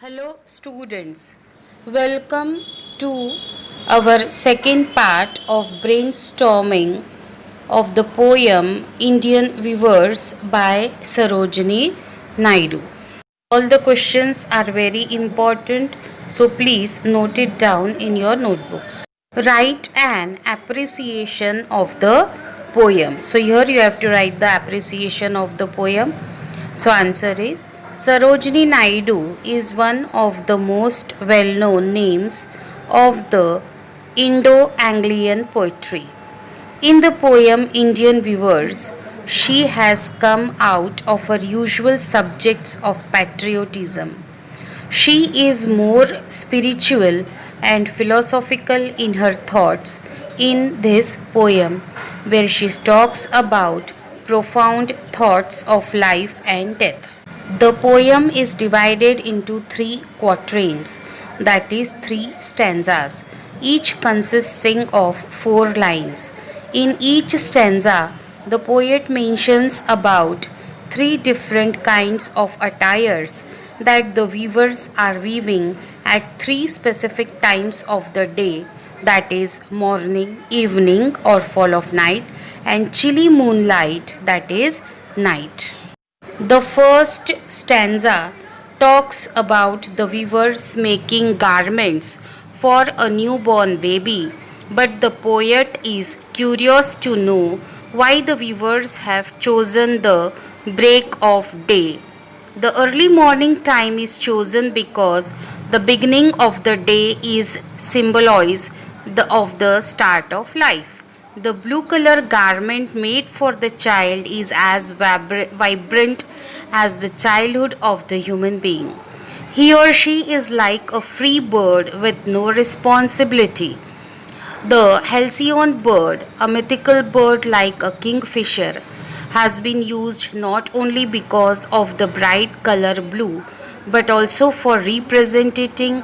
Hello students, welcome to our second part of brainstorming of the poem Indian Weavers by Sarojini Naidu. All the questions are very important, so please note it down in your notebooks. Write an appreciation of the poem. So here you have to write the appreciation of the poem. So answer is Sarojini Naidu is one of the most well-known names of the Indo-Anglian poetry. In the poem Indian Weavers, she has come out of her usual subjects of patriotism. She is more spiritual and philosophical in her thoughts in this poem, where she talks about profound thoughts of life and death. The poem is divided into three quatrains, that is, three stanzas, each consisting of 4 lines. In each stanza, the poet mentions about 3 different kinds of attires that the weavers are weaving at 3 specific times of the day, that is, morning, evening, or fall of night, and chilly moonlight, that is, night. The first stanza talks about the weavers making garments for a newborn baby, but the poet is curious to know why the weavers have chosen the break of day. The early morning time is chosen because the beginning of the day is symbolized of the start of life. The blue color garment made for the child is as vibrant as the childhood of the human being. He or she is like a free bird with no responsibility. The halcyon bird, a mythical bird like a kingfisher, has been used not only because of the bright color blue but also for representing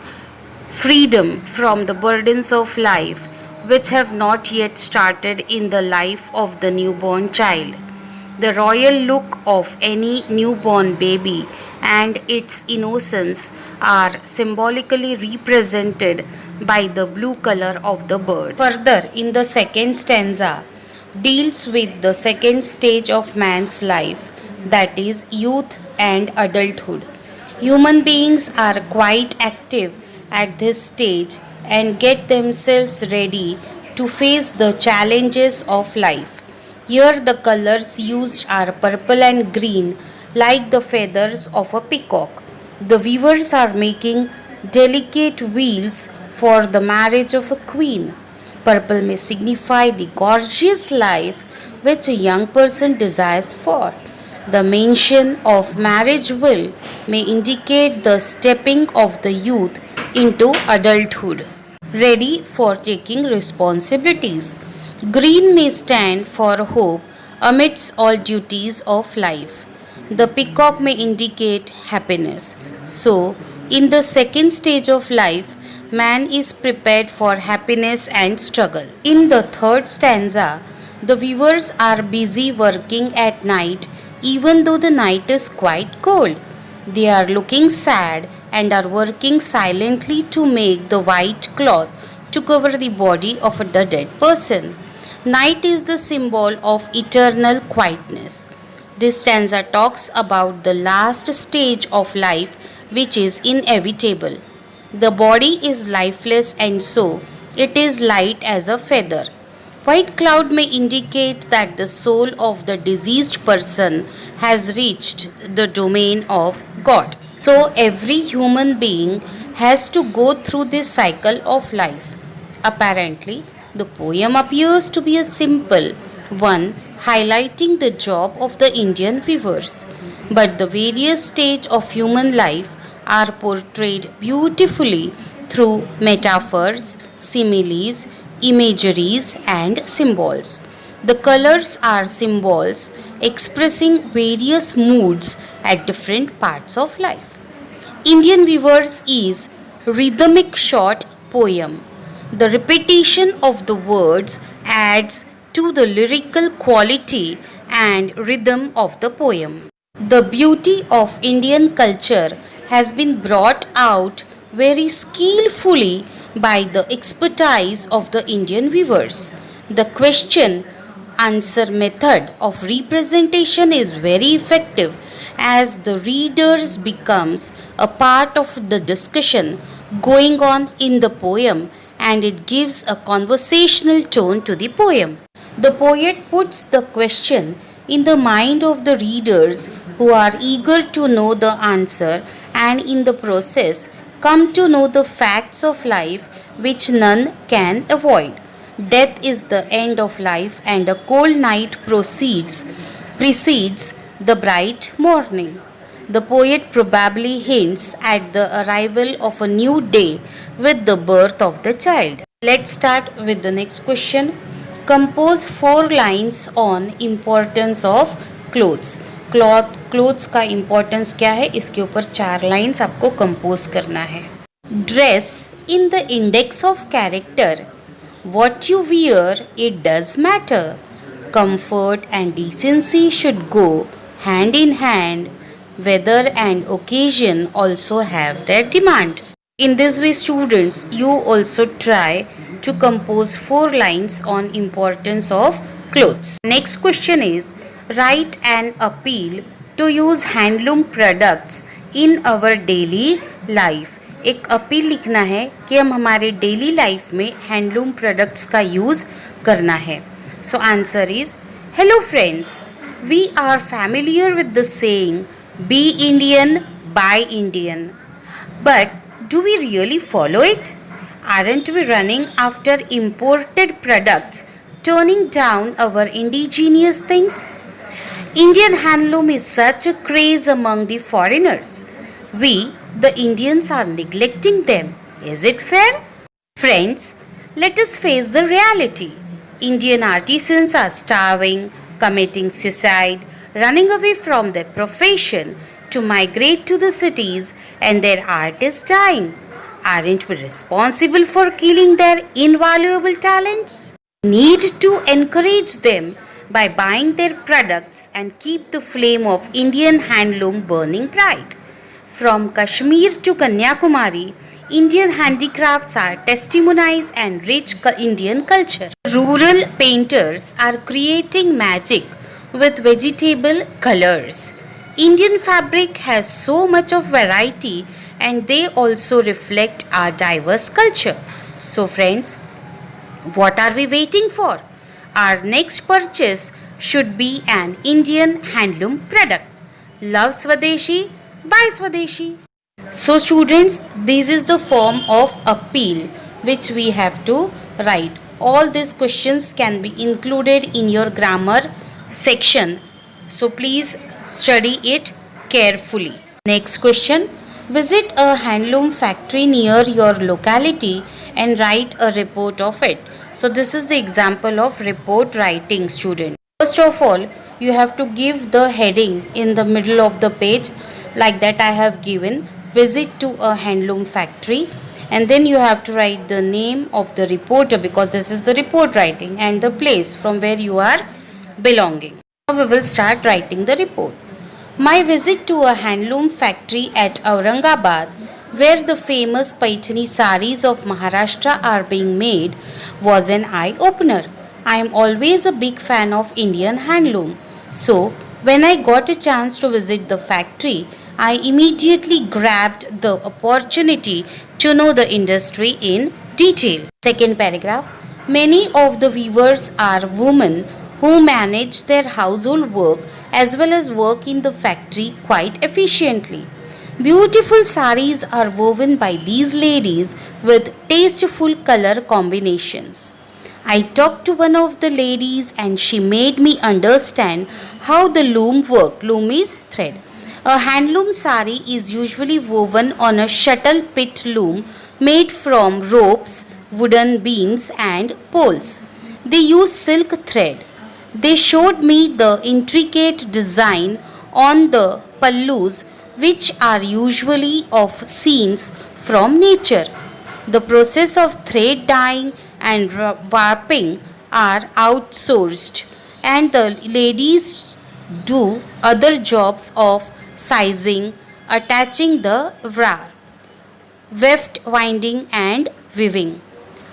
freedom from the burdens of life which have not yet started in the life of the newborn child. The royal look of any newborn baby and its innocence are symbolically represented by the blue color of the bird. Further, in the second stanza, deals with the second stage of man's life, that is, youth and adulthood. Human beings are quite active at this stage and get themselves ready to face the challenges of life. Here, the colors used are purple and green, like the feathers of a peacock. The weavers are making delicate wheels for the marriage of a queen. Purple may signify the gorgeous life which a young person desires for. The mention of marriage will may indicate the stepping of the youth into adulthood, ready for taking responsibilities. Green may stand for hope amidst all duties of life. The peacock may indicate happiness. So, in the second stage of life, man is prepared for happiness and struggle. In the third stanza, the weavers are busy working at night even though the night is quite cold. They are looking sad and are working silently to make the white cloth to cover the body of the dead person. Night is the symbol of eternal quietness. This stanza talks about the last stage of life which is inevitable. The body is lifeless and so it is light as a feather. White cloud may indicate that the soul of the deceased person has reached the domain of God. So every human being has to go through this cycle of life. Apparently, the poem appears to be a simple one highlighting the job of the Indian weavers. But the various stages of human life are portrayed beautifully through metaphors, similes, imageries, and symbols. The colors are symbols expressing various moods at different parts of life. Indian Weavers is rhythmic short poem. The repetition of the words adds to the lyrical quality and rhythm of the poem. The beauty of Indian culture has been brought out very skillfully by the expertise of the Indian weavers. The question answer method of representation is very effective as the readers becomes a part of the discussion going on in the poem, and it gives a conversational tone to the poem. The poet puts the question in the mind of the readers who are eager to know the answer, and in the process come to know the facts of life which none can avoid. Death is the end of life, and a cold night precedes the bright morning. The poet probably hints at the arrival of a new day with the birth of the child. Let's start with the next question. Compose 4 lines on importance of clothes. Clothes का importance क्या है, इसके ऊपर 4 lines आपको compose करना है. Dress in the index of character. What you wear, it does matter. Comfort and decency should go hand in hand. Weather and occasion also have their demand. In this way, students, you also try to compose 4 lines on importance of clothes. Next question is, write an appeal to use handloom products in our daily life. एक appeal लिखना है कि हम हमारे daily life में handloom products का use करना है. So answer is, hello friends, we are familiar with the saying be Indian buy Indian, but do we really follow it? Aren't we running after imported products, turning down our indigenous things? Indian handloom is such a craze among the foreigners. We, the Indians, are neglecting them. Is it fair? Friends, let us face the reality. Indian artisans are starving, committing suicide, running away from their profession to migrate to the cities, and their art is dying. Aren't we responsible for killing their invaluable talents? We need to encourage them by buying their products and keep the flame of Indian handloom burning bright. From Kashmir to Kanyakumari, Indian handicrafts are testimonies and rich Indian culture. Rural painters are creating magic with vegetable colors. Indian fabric has so much of variety, and they also reflect our diverse culture. So friends, what are we waiting for? Our next purchase should be an Indian handloom product. Love Swadeshi, buy Swadeshi. So students, this is the form of appeal which we have to write. All these questions can be included in your grammar section. So please study it carefully. Next question. Visit a handloom factory near your locality and write a report of it. So this is the example of report writing, student. First of all, you have to give the heading in the middle of the page, like that I have given, visit to a handloom factory, and then you have to write the name of the reporter, because this is the report writing, and the place from where you are belonging. Now we will start writing the report. My visit to a handloom factory at Aurangabad, where the famous Paithani saris of Maharashtra are being made, was an eye-opener. I am always a big fan of Indian handloom. So, when I got a chance to visit the factory, I immediately grabbed the opportunity to know the industry in detail. Second paragraph. Many of the weavers are women who manage their household work as well as work in the factory quite efficiently. Beautiful saris are woven by these ladies with tasteful color combinations. I talked to one of the ladies and she made me understand how the loom works. Loom is thread. A handloom sari is usually woven on a shuttle pit loom made from ropes, wooden beams and poles. They use silk thread. They showed me the intricate design on the pallus, which are usually of scenes from nature. The process of thread dyeing and warping are outsourced, and the ladies do other jobs of sizing, attaching the weft, winding, and weaving.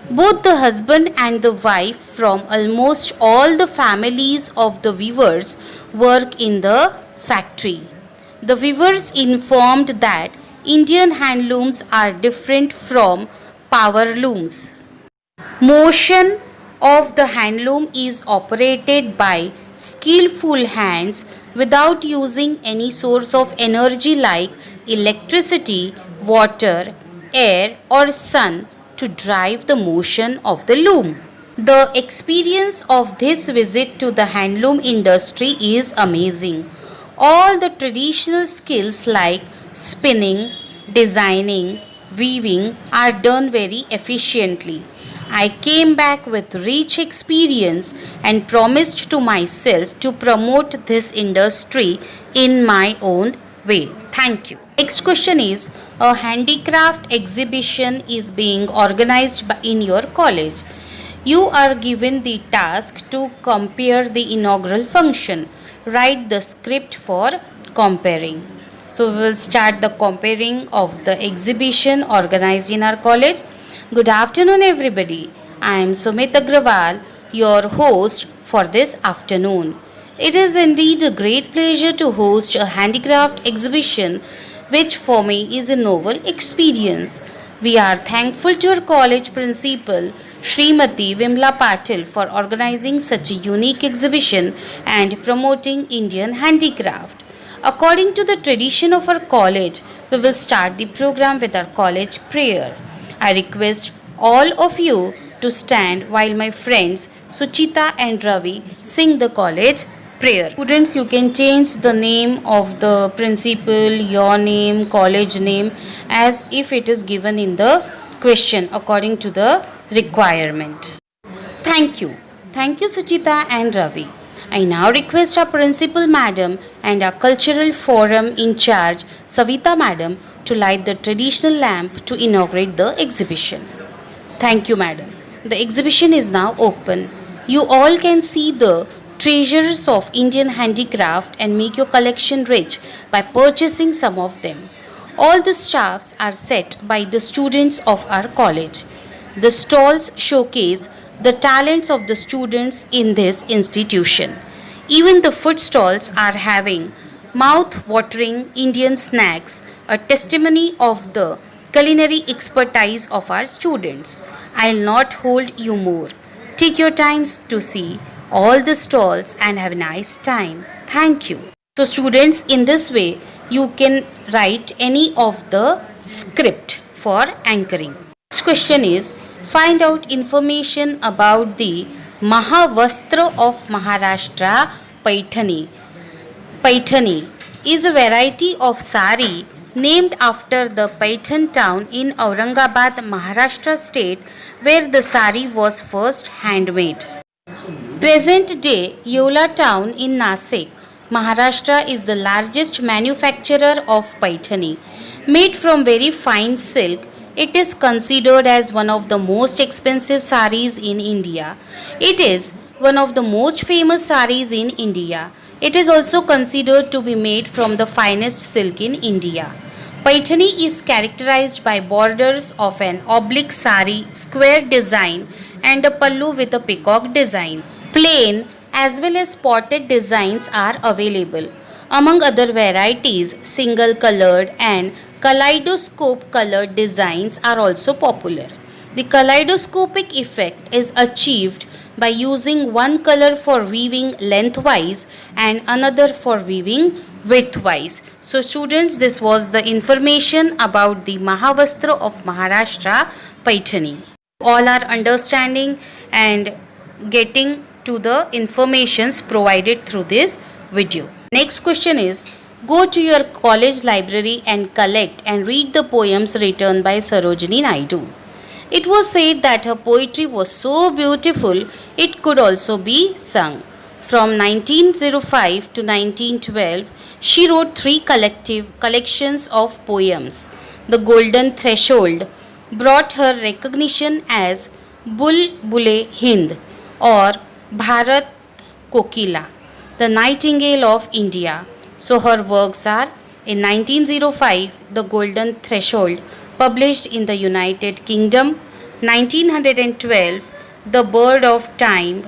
Both the husband and the wife from almost all the families of the weavers work in the factory. The weavers informed that Indian handlooms are different from power looms. Motion of the handloom is operated by skillful hands without using any source of energy like electricity, water, air, or sun to drive the motion of the loom. The experience of this visit to the handloom industry is amazing. All the traditional skills like spinning, designing, weaving are done very efficiently. I came back with rich experience and promised to myself to promote this industry in my own way. Thank you. Next question is, a handicraft exhibition is being organized in your college. You are given the task to compare the inaugural function. Write the script for comparing. So we will start the comparing of the exhibition organized in our college. Good afternoon everybody. I am Sumit Agrawal, your host for this afternoon. It is indeed a great pleasure to host a handicraft exhibition which for me is a novel experience. We are thankful to our college principal Srimati Vimla Patil for organizing such a unique exhibition and promoting Indian handicraft. According to the tradition of our college, we will start the program with our college prayer. I request all of you to stand while my friends Suchita and Ravi sing the college prayer. Students, you can change the name of the principal, your name, college name as if it is given in the question according to the requirement. Thank you. Thank you Suchita and Ravi. I now request our principal madam and our cultural forum in charge Savita madam to light the traditional lamp to inaugurate the exhibition. Thank you madam. The exhibition is now open. You all can see the treasures of Indian handicraft and make your collection rich by purchasing some of them. All the staffs are set by the students of our college. The stalls showcase the talents of the students in this institution. Even the food stalls are having mouth-watering Indian snacks, a testimony of the culinary expertise of our students. I'll not hold you more. Take your times to see all the stalls and have a nice time. Thank you. So students, in this way you can write any of the script for anchoring. Next question is, find out information about the Mahavastra of Maharashtra, Paithani. Paithani is a variety of sari named after the Paithan town in Aurangabad, Maharashtra state where the sari was first handmade. Present day Yeola town in Nasik, Maharashtra is the largest manufacturer of Paithani. Made from very fine silk, it is considered as one of the most expensive saris in India. It is one of the most famous saris in India. It is also considered to be made from the finest silk in India. Paithani is characterized by borders of an oblique sari, square design and a pallu with a peacock design. Plain as well as spotted designs are available. Among other varieties, single colored and kaleidoscope colored designs are also popular. The kaleidoscopic effect is achieved by using one color for weaving lengthwise and another for weaving widthwise. So students, this was the information about the Mahavastra of Maharashtra, Paithani. All are understanding and getting to the informations provided through this video. Next question is, go to your college library and collect and read the poems written by Sarojini Naidu. It was said that her poetry was so beautiful it could also be sung. From 1905 to 1912, she wrote 3 collections of poems. The Golden Threshold brought her recognition as Bulbule Hind or Bharat Kokila, the Nightingale of India. So her works are In 1905, The Golden Threshold, published in the United Kingdom. 1912, The Bird of Time,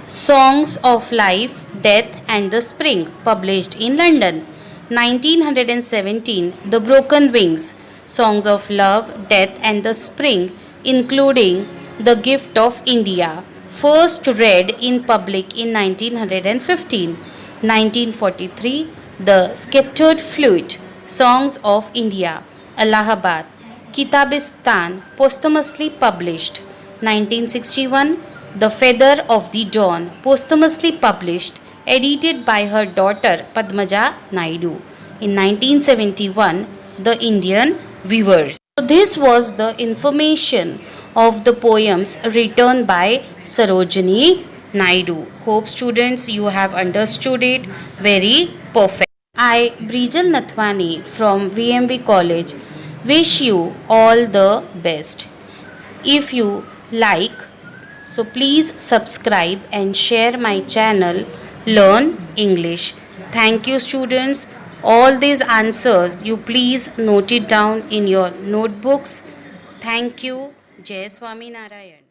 Songs of Life, Death and the Spring, published in London. 1917, The Broken Wings, Songs of Love, Death and the Spring, including The Gift of India, first read in public in 1915. 1943, The Sceptred Flute, Songs of India, Allahabad, Kitabistan, posthumously published. 1961, The Feather of the Dawn, posthumously published, edited by her daughter Padmaja Naidu. In 1971, The Indian Weavers. So this was the information of the poems written by Sarojini Naidu. Hope students you have understood it very perfect. I, Brijal Nathwani from VMB College, wish you all the best. If you like, so please subscribe and share my channel Learn English. Thank you students. All these answers you please note it down in your notebooks. Thank you. Jai Swami Narayan.